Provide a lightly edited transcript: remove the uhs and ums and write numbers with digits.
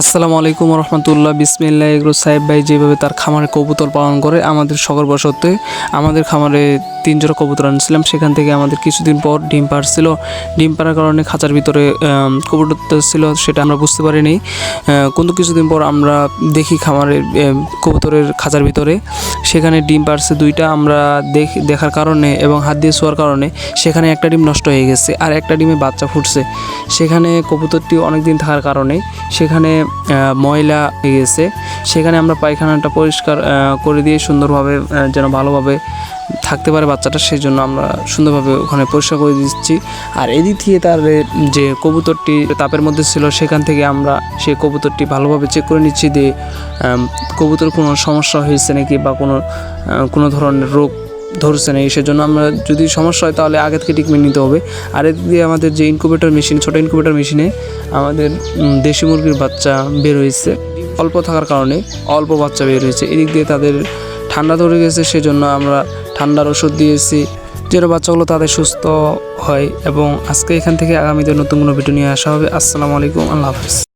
আসসালামু আলাইকুম রহমতুল্লাহ। বিসমিল্লাহ। এগুলো সাহেব ভাই যেভাবে তার খামারে কবুতর পালন করে, আমাদের শখের বশতে আমাদের খামারে 3 জোড়া কবুতর আনছিলাম। সেখান থেকে আমাদের কিছুদিন পর ডিম পাড়ছিল। ডিম পাড়ার কারণে খাঁচার ভিতরে কবুতর ছিল, সেটা আমরা বুঝতে পারিনি। কিন্তু কিছুদিন পর আমরা দেখি খামারের কবুতরের খাঁচার ভিতরে সেখানে ডিম পাড়ছে 2টা। আমরা দেখার কারণে এবং হাত দিয়ে ছোঁয়ার কারণে সেখানে একটা ডিম নষ্ট হয়ে গেছে আর একটা ডিমে বাচ্চা ফুটছে। সেখানে কবুতরটি অনেক দিন থাকার কারণে সেখানে ময়লা হয়ে গেছে। সেখানে আমরা পায়খানাটা পরিষ্কার করে দিয়ে সুন্দরভাবে যেন ভালোভাবে থাকতে পারে বাচ্চাটা, সেই জন্য আমরা সুন্দরভাবে ওখানে পরিষ্কার করে দিচ্ছি। আর এদিক থেকে তার যে কবুতরটি তাপের মধ্যে ছিল, সেখান থেকে আমরা সেই কবুতরটি ভালোভাবে চেক করে নিচ্ছি যে কবুতর কোনো সমস্যা হয়েছে নাকি বা কোনো ধরনের রোগ ধরছে না। সেজন্য আমরা যদি সমস্যা হয় তাহলে আগে থেকে ট্রিটমেন্ট নিতে হবে। আর এদিক দিয়ে আমাদের যে ইনকিউবেটর মেশিন, ছোটো ইনকিউবেটর মেশিনে আমাদের দেশি মুরগির বাচ্চা বের হয়েছে। অল্প থাকার কারণে অল্প বাচ্চা বের হয়েছে। এদিক দিয়ে তাদের ঠান্ডা ধরে গেছে, সেজন্য আমরা ঠান্ডার ওষুধ দিয়েছি যেন বাচ্চাগুলো তাদের সুস্থ হয়। এবং আজকে এখান থেকে আগামীতে নতুন কোনো ভিডিও নিয়ে আসা হবে। আসসালামু আলাইকুম, আল্লাহ হাফিজ।